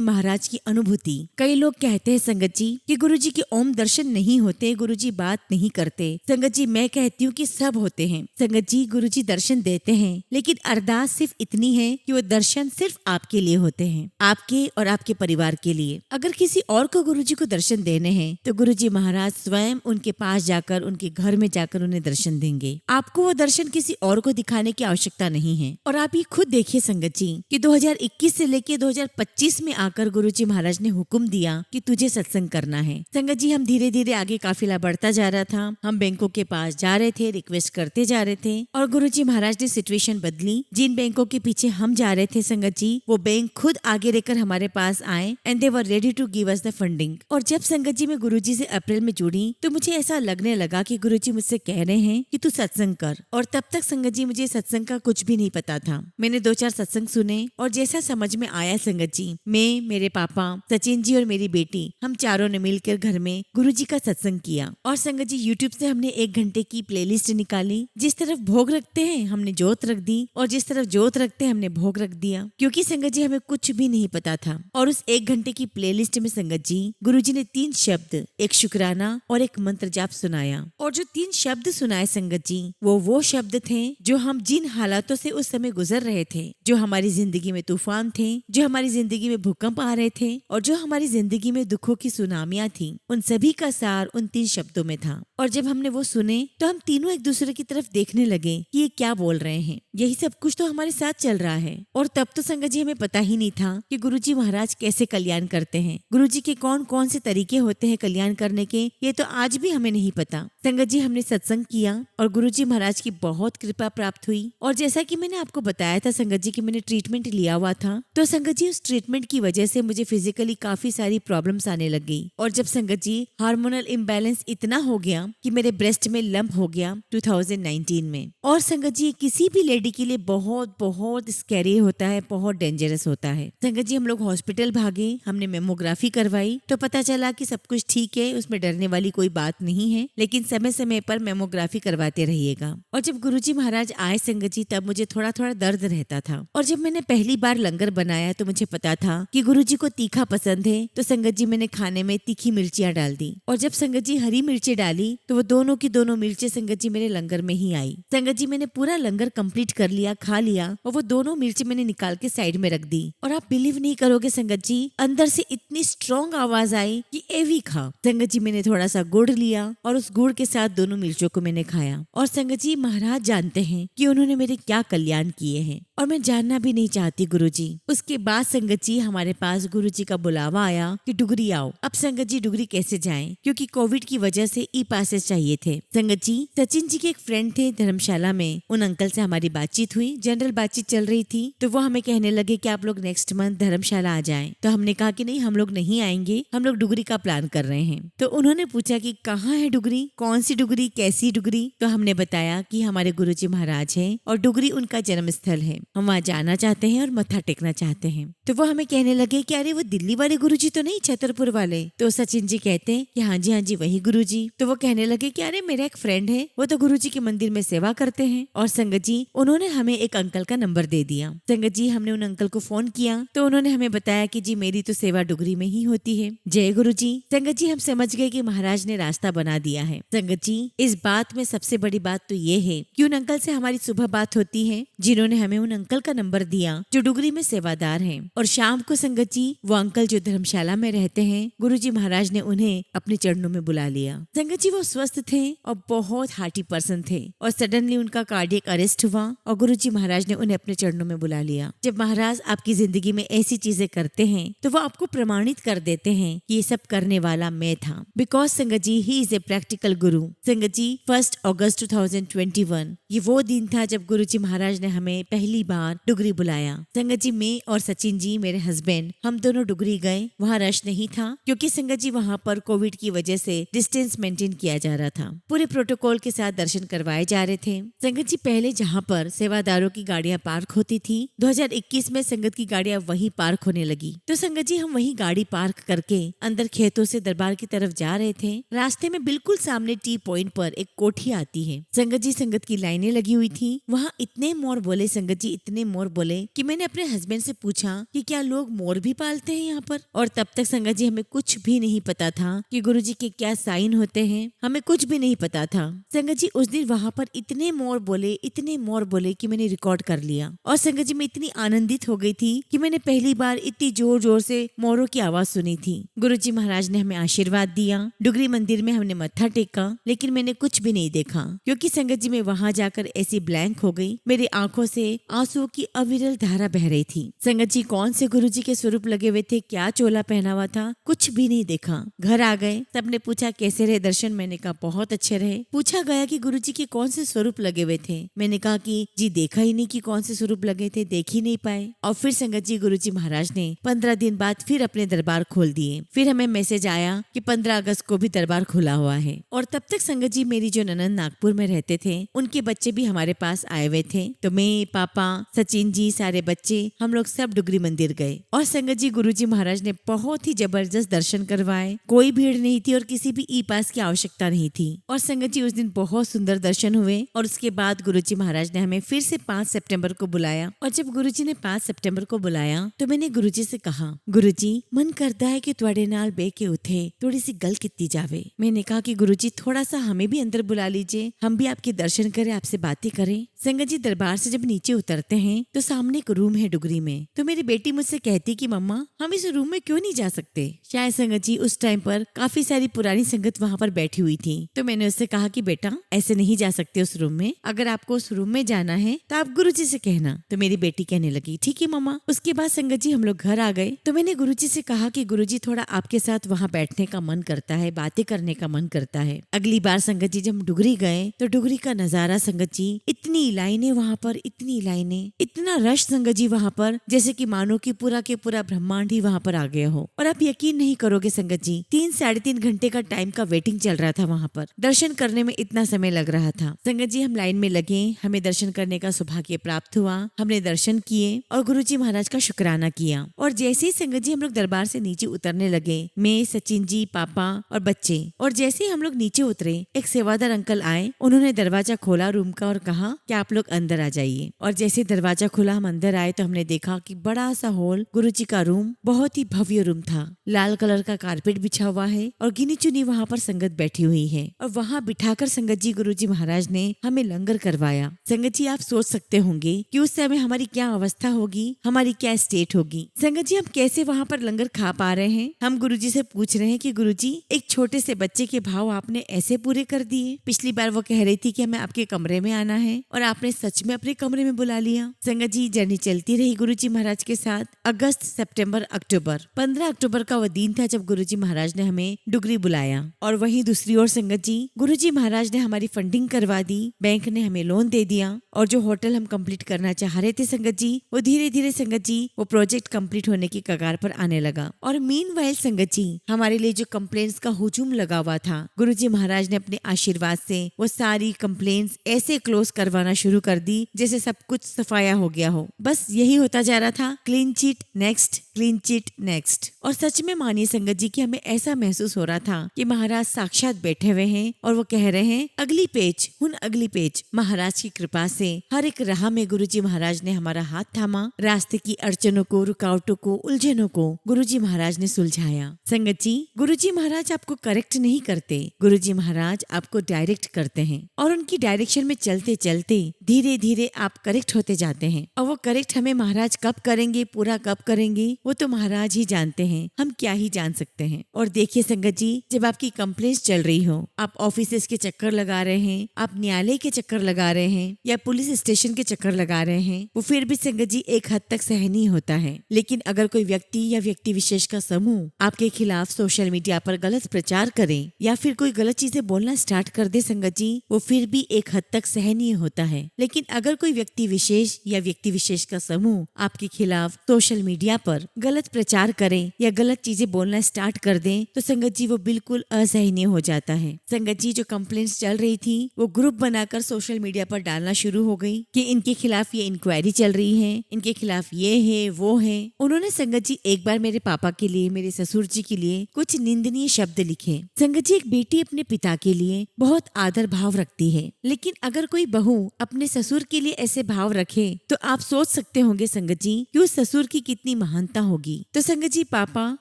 महाराज की अनुभूति। कई लोग कहते हैं संगत जी कि गुरुजी के ओम दर्शन नहीं होते, गुरुजी बात नहीं करते। संगत जी मैं कहती हूँ कि सब होते हैं। संगत जी गुरुजी दर्शन देते हैं, लेकिन अरदास सिर्फ इतनी है कि वो दर्शन सिर्फ आपके लिए होते हैं, आपके और आपके परिवार के लिए। अगर किसी और को गुरुजी को दर्शन देने हैं तो गुरुजी महाराज स्वयं उनके पास जाकर, उनके घर में जाकर उन्हें दर्शन देंगे। आपको वो दर्शन किसी और को दिखाने की आवश्यकता नहीं है। और आप ये खुद देखिए संगत जी कि 2021 से लेके 2025 में आकर गुरुजी महाराज ने हुक्म दिया कि तुझे सत्संग करना है। संगत जी हम धीरे धीरे आगे काफिला बढ़ता जा रहा था। हम बैंकों के पास जा रहे थे, रिक्वेस्ट करते जा रहे थे और गुरुजी महाराज ने सिचुएशन बदली। जिन बैंकों के पीछे हम जा रहे थे संगत जी, वो बैंक खुद आगे रहकर हमारे पास आए and they were ready to give us the funding. और जब संगत जी मैं गुरुजी से अप्रैल में जुड़ी तो मुझे ऐसा लगने लगा कि गुरुजी मुझसे कह रहे हैं कि तू सत्संग कर। और तब तक संगत जी मुझे सत्संग का कुछ भी नहीं पता था। मैंने 2-4 सत्संग सुने और जैसा समझ में आया संगत जी, मैं, मेरे पापा, सचिन जी और मेरी बेटी, हम चारों ने मिलकर घर में गुरुजी का सत्संग किया। और संगत जी यूट्यूब से हमने 1 घंटे की प्लेलिस्ट निकाली। जिस तरफ भोग रखते हैं हमने जोत रख दी और जिस तरफ जोत रखते हैं हमने भोग रख दिया, क्योंकि संगत जी हमें कुछ भी नहीं पता था। और उस 1 घंटे की प्लेलिस्ट में संगत जी गुरुजी ने 3 शब्द, एक शुक्राना और एक मंत्र जाप सुनाया। और जो 3 शब्द सुनाए संगत जी, वो शब्द थे जो हम जिन हालातों से उस समय गुजर रहे थे, जो हमारी जिंदगी में तूफान थे, जो हमारी जिंदगी में भूकंप आ रहे थे और जो हमारी जिंदगी में दुखों की सुनामियां थी, उन सभी का सार उन 3 शब्दों में था। और जब हमने वो सुने तो हम तीनों एक दूसरे की तरफ देखने लगे कि ये क्या बोल रहे हैं, यही सब कुछ तो हमारे साथ चल रहा है। और तब तो संगत जी हमें पता ही नहीं था कि गुरुजी महाराज कैसे कल्याण करते हैं, गुरुजी के कौन कौन से तरीके होते हैं कल्याण करने के, ये तो आज भी हमें नहीं पता। संगत जी हमने सत्संग किया और गुरुजी महाराज की बहुत कृपा प्राप्त हुई। और जैसा कि मैंने आपको बताया था संगत जी कि मैंने ट्रीटमेंट लिया हुआ था, तो संगत जी उस ट्रीटमेंट की वजह से मुझे फिजिकली काफी सारी प्रॉब्लम्स आने लग गई। और जब संगत जी हार्मोनल इम्बैलेंस इतना हो गया कि मेरे ब्रेस्ट में लंप हो गया 2019 में। और संगत जी किसी भी लेडी के लिए बहुत बहुत स्कैरी होता है, बहुत डेंजरस होता है। संगत जी हम लोग हॉस्पिटल भागे, हमने मेमोग्राफी करवाई तो पता चला कि सब कुछ ठीक है, उसमें डरने वाली कोई बात नहीं है, लेकिन समय समय पर मेमोग्राफी करवाते रहिएगा। और जब गुरुजी महाराज आए संगत जी, तब मुझे थोड़ा थोड़ा दर्द रहता था। और जब मैंने पहली बार लंगर बनाया तो मुझे पता था कि गुरुजी को तीखा पसंद है, तो संगत जी मैंने खाने में तीखी मिर्चियाँ डाल दी। और जब संगत जी हरी मिर्ची डाली तो वो दोनों की दोनों मिर्चें संगत जी मेरे लंगर में ही आई। संगत जी मैंने पूरा लंगर कंप्लीट कर लिया, खा लिया और वो दोनों मिर्ची मैंने निकाल के साइड में रख दी। और आप बिलीव नहीं करोगे संगत जी, अंदर से इतनी स्ट्रॉन्ग आवाज आई कि एवी खा। संगत जी मैंने थोड़ा सा गुड़ लिया और उस गुड़ के साथ दोनों मिर्चों को मैंने खाया। और संगत जी महाराज जानते हैं कि उन्होंने मेरे क्या कल्याण किए हैं और मैं जानना भी नहीं चाहती गुरुजी। उसके बाद संगत जी हमारे पास गुरुजी का बुलावा आया कि डुगरी आओ। अब संगत जी डुगरी कैसे जाएं, क्योंकि कोविड की वजह से ई पासेस चाहिए थे। संगत जी सचिन जी के एक फ्रेंड थे धर्मशाला में, उन अंकल से हमारी बातचीत हुई, जनरल बातचीत चल रही थी। तो वो हमें कहने लगे कि आप लोग नेक्स्ट मंथ धर्मशाला आ जाएं। तो हमने कहा कि नहीं, हम लोग नहीं आएंगे, हम लोग डुगरी का प्लान कर रहे हैं। तो उन्होंने पूछा कि कहाँ है डुगरी, कौन सी डुगरी, कैसी डुगरी। तो हमने बताया कि हमारे गुरुजी महाराज हैं और डुगरी उनका जन्म स्थल है, हम वहाँ जाना चाहते हैं और मत्था टेकना चाहते हैं। तो वो हमें कहने लगे कि अरे वो दिल्ली वाले गुरुजी तो नहीं, छतरपुर वाले। तो सचिन जी कहते हैं कि हाँ जी वही गुरुजी। तो वो कहने लगे कि अरे मेरा एक फ्रेंड है, वो तो गुरुजी के मंदिर में सेवा करते हैं। और संगत जी उन्होंने हमें एक अंकल का नंबर दे दिया। संगत जी हमने उन अंकल को फोन किया तो उन्होंने हमें बताया कि जी मेरी तो सेवा डुगरी में ही होती है। जय गुरु जी। संगत जी हम समझ गए कि महाराज ने रास्ता बना दिया है। संगत जी इस बात में सबसे बड़ी बात तो ये है कि उन अंकल से हमारी सुबह बात होती है, जिन्होंने हमें उन अंकल का नंबर दिया जो डुगरी में सेवादार हैं। और शाम को संगत जी वो अंकल जो धर्मशाला में रहते हैं, गुरुजी महाराज ने उन्हें अपने चरणों में बुला लिया। संगत जी वो स्वस्थ थे और बहुत हार्टी पर्सन थे और सडनली उनका कार्डियक अरेस्ट हुआ और गुरुजी महाराज ने उन्हें अपने चरणों में बुला लिया। जब महाराज आपकी जिंदगी में ऐसी चीजें करते हैं तो वो आपको प्रमाणित कर देते हैं कि ये सब करने वाला मैं था। बिकॉज संगत जी ही इज ए प्रैक्टिकल गुरु। संगत जी 1 अगस्त 2021 ये वो दिन था जब गुरुजी महाराज ने हमें पहली बार डुगरी बुलाया। संगत जी, मैं और सचिन जी मेरे हस्बैंड हम दोनों डुगरी गए। वहाँ रश नहीं था क्योंकि संगत जी वहाँ पर कोविड की वजह से डिस्टेंस मेंटेन किया जा रहा था। पूरे प्रोटोकॉल के साथ दर्शन करवाए जा रहे थे। संगत जी, पहले जहाँ पर सेवादारों की गाड़ियाँ पार्क होती थी, 2021 में संगत की गाड़ियाँ वहीं पार्क होने लगी। तो संगत जी हम वहीं गाड़ी पार्क करके अंदर खेतों से दरबार की तरफ जा रहे थे। रास्ते में बिल्कुल सामने टी पॉइंट पर एक कोठी आती है। संगत जी संगत की लाइनें लगी हुई थी। वहाँ इतने मोर बोले संगत जी, इतने मोर बोले कि मैंने अपने हस्बैंड से पूछा कि क्या लोग मोर भी पालते हैं यहाँ पर। और तब तक संगत जी हमें कुछ भी नहीं पता था कि गुरुजी के क्या साइन होते हैं, हमें कुछ भी नहीं पता था। संगत जी उस दिन वहाँ पर इतने मोर बोले कि मैंने रिकॉर्ड कर लिया। और संगत जी मैं इतनी आनंदित हो गई थी कि मैंने पहली बार इतनी जोर जोर से मोरों की आवाज सुनी थी। गुरुजी महाराज ने हमें आशीर्वाद दिया। डुगरी मंदिर में हमने मत्था टेका, लेकिन मैंने कुछ भी नहीं देखा क्योंकि संगत जी मैं वहाँ जाकर ऐसी ब्लैंक हो गई। मेरी आंखों से आंसुओं की अविरल धारा बह रही थी। संगत जी कौन से गुरुजी के स्वरूप लगे हुए थे, क्या चोला पहना हुआ था, कुछ भी नहीं देखा। घर आ गए, सबने पूछा कैसे रहे दर्शन। मैंने कहा बहुत अच्छे रहे। पूछा गया कि गुरुजी के कौन से स्वरूप लगे हुए थे। मैंने कहा कि जी देखा ही नहीं कि कौन से स्वरूप लगे थे, देख ही नहीं पाए। और फिर संगत जी गुरुजी महाराज ने 15 दिन बाद फिर अपने दरबार खोल दिए। फिर हमें मैसेज आया कि 15 अगस्त को भी दरबार खुला हुआ है। और तब तक संगत जी मेरी जो ननद नागपुर में रहते थे, उनके बच्चे भी हमारे पास आए हुए थे। तो मैं, पापा, सचिन जी, सारे बच्चे, हम लोग सब डुगरी मंदिर गए। और संगत जी गुरुजी महाराज ने बहुत ही जबरदस्त दर्शन करवाए। कोई भीड़ नहीं थी और किसी भी ई पास की आवश्यकता नहीं थी। और संगत जी उस दिन बहुत सुंदर दर्शन हुए। और उसके बाद गुरुजी महाराज ने हमें फिर से 5 सितंबर को बुलाया। और जब गुरुजी ने 5 सितंबर को बुलाया तो मैंने गुरुजी से कहा, गुरुजी मन करता है कि तुहाडे नाल बह के उठे थोड़ी सी गल कीती जावे। मैंने कहा कि गुरुजी थोड़ा सा हमें भी अंदर बुला लीजिए, हम भी आपके दर्शन करें, आपसे बातें करें। संगत जी दरबार से जब नीचे उतरते हैं तो सामने एक रूम है डुगरी में। तो मेरी बेटी मुझसे कहती कि मम्मा हम इस रूम में क्यों नहीं जा सकते। शायद संगत जी उस टाइम पर काफी सारी पुरानी संगत वहाँ पर बैठी हुई थी। तो मैंने उससे कहा कि बेटा ऐसे नहीं जा सकते उस रूम में, अगर आपको उस रूम में जाना है तो आप गुरुजी से कहना। तो मेरी बेटी कहने लगी ठीक है मम्मा। उसके बाद संगत जी हम लोग घर आ गए। तो मैंने गुरुजी से कहा कि गुरुजी थोड़ा आपके साथ वहाँ बैठने का मन करता है, बातें करने का मन करता है। अगली बार संगत जी जब हम डुगरी गए तो डुगरी का नजारा संगत जी, इतनी लाइनें वहाँ पर, इतनी लाइनें, इतना रश संगत जी वहाँ पर, जैसे कि मानो कि पूरा के पूरा ब्रह्मांड ही वहाँ पर आ गया हो। और आप यकीन नहीं करोगे संगत जी, 3-3.5 घंटे का टाइम का वेटिंग चल रहा था वहाँ पर। दर्शन करने में इतना समय लग रहा था। संगत जी हम लाइन में लगे, हमें दर्शन करने का सौभाग्य प्राप्त हुआ। हमने दर्शन किए और गुरुजी महाराज का शुक्राना किया। और जैसे ही संगत जी हम लोग दरबार से नीचे उतरने लगे, मैं, सचिन जी, पापा और बच्चे, और जैसे ही हम लोग नीचे उतरे एक सेवादार अंकल आए। उन्होंने दरवाजा खोला रूम का और कहा कि आप लोग अंदर आ जाइए। और जैसे दरवाजा खुला हम अंदर आए तो हमने देखा कि बड़ा सा हॉल, गुरुजी का रूम, बहुत ही भव्य रूम था। लाल कलर का कारपेट बिछा हुआ है और गिनी चुनी वहाँ पर संगत बैठी हुई है। और वहाँ बिठाकर संगत जी गुरुजी महाराज ने हमें लंगर करवाया। संगत जी आप सोच सकते होंगे कि उस समय हमारी क्या अवस्था होगी, हमारी क्या स्टेट होगी। संगत जी हम कैसे वहाँ पर लंगर खा पा रहे हैं। हम गुरुजी से पूछ रहे हैं कि गुरुजी एक छोटे से बच्चे के भाव आपने ऐसे पूरे कर दिए। पिछली बार वो कह रही थी कि हमें आपके कमरे में आना है और आपने सच में अपने कमरे में बुला लिया। संगत जी जर्नी चलती रही गुरुजी महाराज के साथ। अगस्त, सितंबर, अक्टूबर, 15 अक्टूबर का वह दिन था जब गुरुजी महाराज ने हमें डुगरी बुलाया। और वहीं दूसरी ओर संगत जी गुरुजी महाराज ने हमारी फंडिंग करवा दी, बैंक ने हमें लोन दे दिया। और जो होटल हम कंप्लीट करना चाह रहे थे संगत जी, वो धीरे धीरे संगत जी वो प्रोजेक्ट कंप्लीट होने की कगार पर आने लगा। और मीनवाइल संगत जी हमारे लिए जो कंप्लेंट्स का हुजूम लगा हुआ था, गुरुजी महाराज ने अपने आशीर्वाद से वो सारी कंप्लेंट्स ऐसे क्लोज करवाना शुरू कर दी जैसे सब कुछ सफाया हो गया हो। बस यही होता जा रहा था, clean chit next, clean chit next. और सच में मानिए संगत जी कि हमें ऐसा महसूस हो रहा था कि महाराज साक्षात बैठे हुए हैं और वो कह रहे हैं अगली पेज, हुन अगली पेज। महाराज की कृपा से हर एक राह में गुरुजी महाराज ने हमारा हाथ थामा। रास्ते की अड़चनों को, रुकावटों को, उलझनों को गुरुजी महाराज ने सुलझाया। संगत जी गुरुजी महाराज आपको करेक्ट नहीं करते, गुरुजी महाराज आपको डायरेक्ट करते हैं। और उनकी डायरेक्शन में चलते चलते धीरे धीरे आप करेक्ट होते जाते हैं। और वो करेक्ट हमें महाराज कब करेंगे, पूरा कब करेंगे, वो तो महाराज ही जानते हैं, हम क्या ही जान सकते हैं। और देखिए संगत जी, जब आपकी कंप्लेंट्स चल रही हो, आप ऑफिसेस के चक्कर लगा रहे हैं, आप न्यायालय के चक्कर लगा रहे हैं या पुलिस स्टेशन के चक्कर लगा रहे हैं, वो फिर भी संगत जी एक हद तक सहनीय होता है। लेकिन अगर कोई व्यक्ति या व्यक्ति विशेष का समूह आपके खिलाफ सोशल मीडिया पर गलत प्रचार करे या फिर कोई गलत चीजें बोलना स्टार्ट कर दे संगत जी, वो फिर भी एक हद तक सहनीय होता है। लेकिन अगर कोई व्यक्ति विशेष या व्यक्ति विशेष का समूह आपके खिलाफ सोशल मीडिया पर गलत प्रचार करे या गलत चीजें बोलना स्टार्ट कर दे तो संगत जी वो बिल्कुल असहनीय हो जाता है। संगत जी, जो कंप्लेंट्स चल रही थी वो ग्रुप बनाकर सोशल मीडिया पर डालना शुरू हो गई कि इनके खिलाफ ये इंक्वायरी चल रही है, इनके खिलाफ ये है वो है। उन्होंने संगत जी एक बार मेरे पापा के लिए, मेरे ससुर जी के लिए कुछ निंदनीय शब्द लिखे। संगत जी, एक बेटी अपने पिता के लिए बहुत आदर भाव रखती है, लेकिन अगर कोई बहू अपने ससुर के लिए ऐसे भाव रखे तो आप सोच सकते होंगे संगत जी कि उस ससुर की कितनी महानता होगी। तो संगत जी, पापा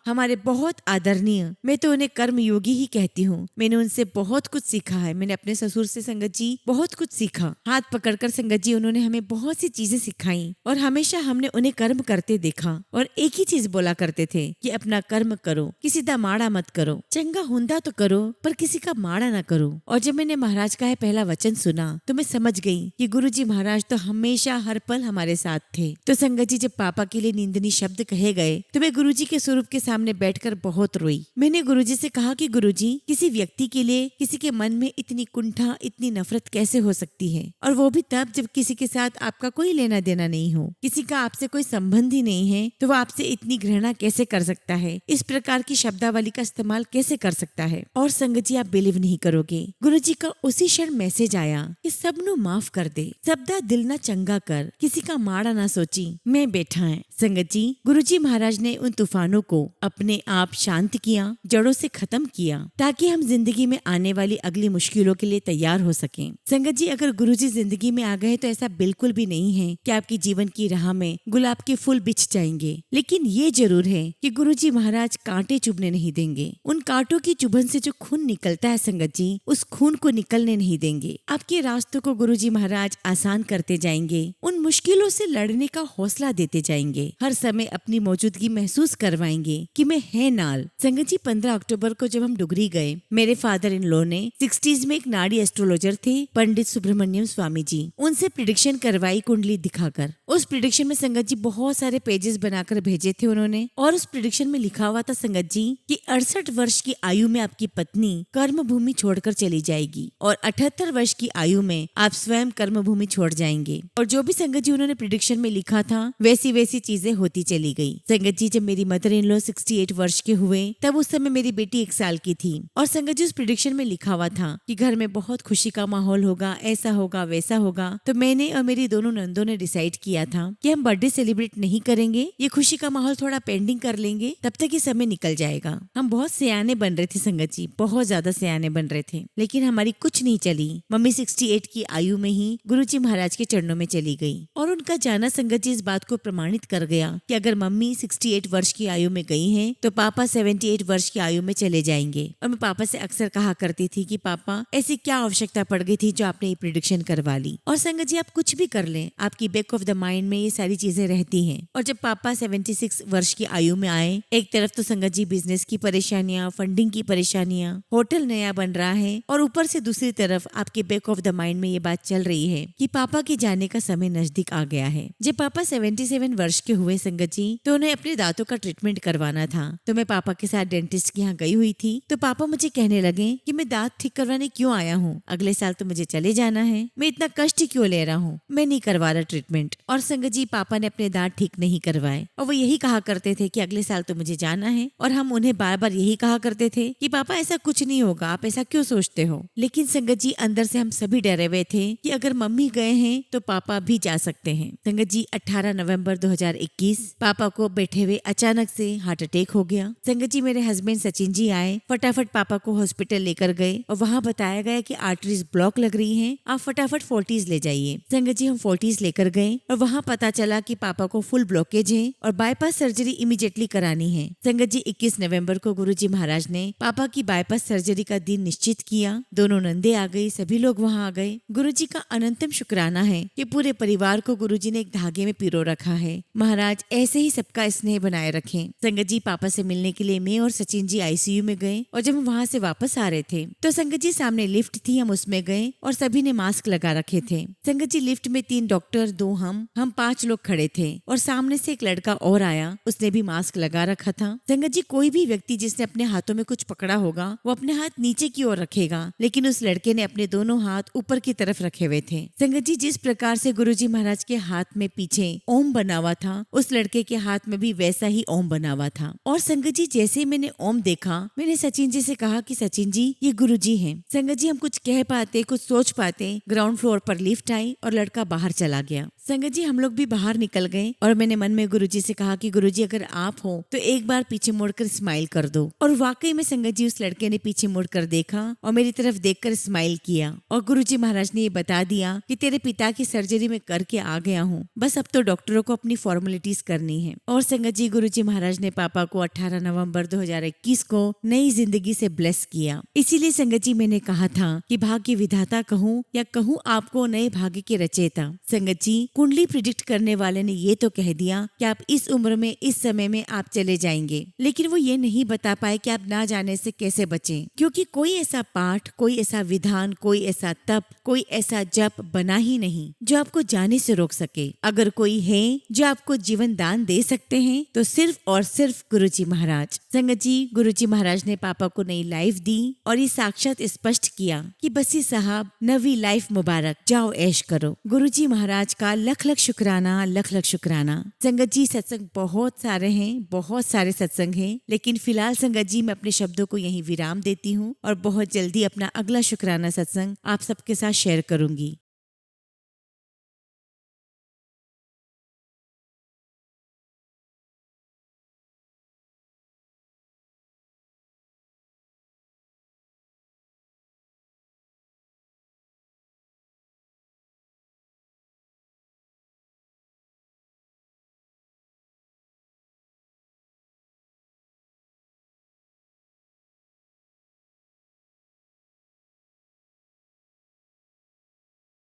हमारे बहुत आदरणीय, मैं तो उन्हें कर्मयोगी ही कहती हूँ। मैंने उनसे बहुत कुछ सीखा है। मैंने अपने ससुर से संगत जी बहुत कुछ सीखा। हाथ पकड़कर संगत जी उन्होंने हमें बहुत सी चीजें सिखाई और हमेशा हमने उन्हें कर्म करते देखा और एक ही चीज बोला करते थे कि अपना कर्म करो, किसी का माड़ा मत करो, चंगा हुंदा तो करो पर किसी का माड़ा ना करो। और जब मैंने महाराज का पहला वचन सुना तो मैं समझ गई कि गुरुजी महाराज तो हमेशा हर पल हमारे साथ थे। तो संगत जी, जब पापा के लिए निंदनीय शब्द कहे गए तो मैं गुरुजी के स्वरूप के सामने बैठकर बहुत रोई। मैंने गुरुजी से कहा कि गुरुजी, किसी व्यक्ति के लिए किसी के मन में इतनी कुंठा, इतनी नफरत कैसे हो सकती है, और वो भी तब जब किसी के साथ आपका कोई लेना देना नहीं हो, किसी का आपसे कोई संबंध ही नहीं है, तो वो आपसे इतनी घृणा कैसे कर सकता है, इस प्रकार की शब्दावली का इस्तेमाल कैसे कर सकता है। और संगत जी, आप बिलीव नहीं करोगे, गुरुजी का उसी क्षण मैसेज आया कि सबनु माफ कर दे, सबदा दिल ना चंगा कर, किसी का माड़ा ना सोची, मैं बैठा है। संगत जी, गुरुजी महाराज ने उन तूफानों को अपने आप शांत किया, जड़ों से खत्म किया, ताकि हम जिंदगी में आने वाली अगली मुश्किलों के लिए तैयार हो सकें। संगत जी, अगर गुरुजी जिंदगी में आ गए तो ऐसा बिल्कुल भी नहीं है कि आपकी जीवन की राह में गुलाब के फूल बिछ जाएंगे, लेकिन ये जरूर है कि गुरुजी महाराज कांटे चुभने नहीं देंगे। उन कांटों की चुभन से जो खून निकलता है संगत जी, उस खून को निकलने नहीं देंगे। आपके रास्तों को गुरुजी महाराज आसान करते जाएंगे, उन मुश्किलों से लड़ने का हौसला देते जाएंगे, हर समय अपनी मौजूदगी महसूस करवाएंगे कि मैं है नाल। संगत जी, 15 अक्टूबर को जब हम डुगरी गए, मेरे फादर इन लॉ ने 60s में एक नाड़ी एस्ट्रोलॉजर थे पंडित सुब्रमण्यम स्वामी जी, उनसे प्रिडिक्शन करवाई कुंडली दिखाकर। उस प्रिडिक्शन में संगत जी बहुत सारे पेजेस बनाकर भेजे थे उन्होंने, और उस प्रिडिक्शन में लिखा हुआ था संगत जी कि 68 वर्ष की आयु में आपकी पत्नी कर्म भूमि छोड़कर चली जाएगी और 78 वर्ष की आयु में आप स्वयं कर्म भूमि छोड़ जाएंगे। और जो भी संगत जी उन्होंने प्रिडिक्शन में लिखा था वैसी वैसी चीजें होती चली गई। संगत जी, जब मेरी मदर इन लॉ 68 वर्ष के हुए तब उस समय मेरी बेटी 1 साल की थी, और संगत जी उस प्रिडिक्शन में लिखा हुआ था कि घर में बहुत खुशी का माहौल होगा, ऐसा होगा वैसा होगा। तो मैंने और मेरी दोनों नंदों ने डिसाइड किया था कि हम बर्थडे सेलिब्रेट नहीं करेंगे, ये खुशी का माहौल थोड़ा पेंडिंग कर लेंगे, तब तक ये समय निकल जाएगा। हम बहुत सयाने बन रहे थे संगत जी, बहुत ज्यादा सयाने बन रहे थे, लेकिन हमारी कुछ नहीं चली। मम्मी 68 की आयु में ही गुरुजी महाराज के चरणों में चली गई, और उनका जाना संगत जी इस बात को प्रमाणित कर गया कि अगर मम्मी 68 वर्ष की आयु में गई हैं तो पापा 78 वर्ष की आयु में चले जाएंगे। और मैं पापा से अक्सर कहा करती थी कि पापा, ऐसी क्या आवश्यकता पड़ गई थी जो आपने ये प्रिडिक्शन करवा ली। और संगत जी, आप कुछ भी कर लें, आपकी बैक ऑफ द माइंड में ये सारी चीजें रहती हैं। और जब पापा 76 वर्ष की आयु में आए, एक तरफ तो संगत जी बिजनेस की परेशानियां, फंडिंग की परेशानियां, होटल नया बन रहा है, और ऊपर से दूसरी तरफ आपके बैक ऑफ द माइंड में ये बात चल रही है कि पापा के जाने का समय नजदीक आ गया है। जब पापा 77 वर्ष के हुए संगत जी, तो उन्हें अपने दांतों का ट्रीटमेंट करवाना था। तो मैं पापा के साथ डेंटिस्ट के यहाँ गई हुई थी। तो पापा मुझे कहने लगे कि मैं दांत ठीक करवाने क्यों आया हूँ, अगले साल तो मुझे चले जाना है, मैं इतना कष्ट क्यों ले रहा हूँ, मैं नहीं करवा रहा ट्रीटमेंट। और संगत जी, पापा ने अपने दांत ठीक नहीं करवाए, और वो यही कहा करते थे कि अगले साल तो मुझे जाना है। और हम उन्हें बार बार यही कहा करते थे कि पापा ऐसा कुछ नहीं होगा, आप ऐसा क्यों सोचते हो। लेकिन संगत जी, अंदर से हम सभी डरे हुए थे कि अगर मम्मी गए हैं तो पापा भी जा सकते हैं। संगत जी, 18 नवंबर 2021 पापा को बैठे हुए अचानक से हार्ट अटैक हो गया। संगत जी, मेरे हस्बैंड सचिन जी आए, फटाफट पापा को हॉस्पिटल लेकर गए, और वहाँ बताया गया कि आर्टरीज ब्लॉक लग रही हैं, आप फटाफट फोर्टिस ले जाइए। संगत जी, हम फोर्टिस लेकर गए, और वहाँ पता चला कि पापा को फुल ब्लॉकेज है और बाईपास सर्जरी इमीडिएटली करानी है। संगत जी, 21 नवंबर को गुरुजी महाराज ने पापा की बाईपास सर्जरी का दिन निश्चित किया। दोनों नंदे आ गई, सभी लोग वहाँ आ गए। गुरुजी का अनंतम शुक्राना है कि पूरे परिवार को गुरुजी ने एक धागे में पिरो रखा है। महाराज ऐसे ही सबका सबका स्नेह बनाए रखें। संगत जी पापा से मिलने के लिए मैं और सचिन जी आईसीयू में गए और जब हम वहाँ से वापस आ रहे थे तो संगत जी सामने लिफ्ट थी, हम उसमें गए और सभी ने मास्क लगा रखे थे। संगत जी लिफ्ट में 3 डॉक्टर, 2 हम 5 लोग खड़े थे और सामने से एक लड़का और आया, उसने भी मास्क लगा रखा था। संगत जी कोई भी व्यक्ति जिसने अपने हाथों में कुछ पकड़ा होगा वो अपने हाथ नीचे की ओर रखेगा, लेकिन उस लड़के ने अपने दोनों हाथ ऊपर की तरफ रखे हुए थे। संगत जी जिस प्रकार से गुरुजी महाराज के हाथ में पीछे ओम बना हुआ था, उस लड़के के हाथ में भी वैसा ही ओम बना हुआ था। और संगत जी जैसे मैंने ओम देखा, मैंने सचिन जी से कहा कि सचिन जी ये गुरुजी हैं। संगत जी हम कुछ कह पाते, कुछ सोच पाते, ग्राउंड फ्लोर पर लिफ्ट आई और लड़का बाहर चला गया। संगत जी हम लोग भी बाहर निकल गए और मैंने मन में गुरुजी से कहा कि गुरुजी अगर आप हो तो एक बार पीछे मुड़कर स्माइल कर दो। और वाकई में संगत जी उस लड़के ने पीछे मुड़कर देखा और मेरी तरफ देखकर स्माइल किया और गुरुजी महाराज ने ये बता दिया कि तेरे पिता की सर्जरी में करके आ गया हूँ, बस अब तो डॉक्टरों को अपनी फॉर्मेलिटीज करनी है। और संगत जी गुरुजी महाराज ने पापा को 18 नवंबर 2021 को नई जिंदगी से ब्लेस किया। इसीलिए संगत जी मैंने कहा था कि भाग्य विधाता कहूँ या कहूँ आपको नए भाग्य के रचयिता। संगत जी कुंडली प्रिडिक्ट करने वाले ने ये तो कह दिया कि आप इस उम्र में इस समय में आप चले जाएंगे, लेकिन वो ये नहीं बता पाए कि आप ना जाने से कैसे बचें, क्योंकि कोई ऐसा पाठ, कोई ऐसा विधान, कोई ऐसा तप, कोई ऐसा जप बना ही नहीं जो आपको जाने से रोक सके। अगर कोई है जो आपको जीवन दान दे सकते हैं तो सिर्फ और सिर्फ गुरुजी महाराज। संगत जी गुरुजी महाराज ने पापा को नई लाइफ दी और ये साक्षात स्पष्ट किया कि बसी साहब नवी लाइफ मुबारक, जाओ ऐश करो। गुरुजी महाराज का लख लख शुक्राना, लख लख शुक्राना। संगत जी सत्संग बहुत सारे हैं, बहुत सारे सत्संग हैं, लेकिन फिलहाल संगत जी मैं अपने शब्दों को यहीं विराम देती हूँ और बहुत जल्दी अपना अगला शुक्राना सत्संग आप सबके साथ शेयर करूंगी।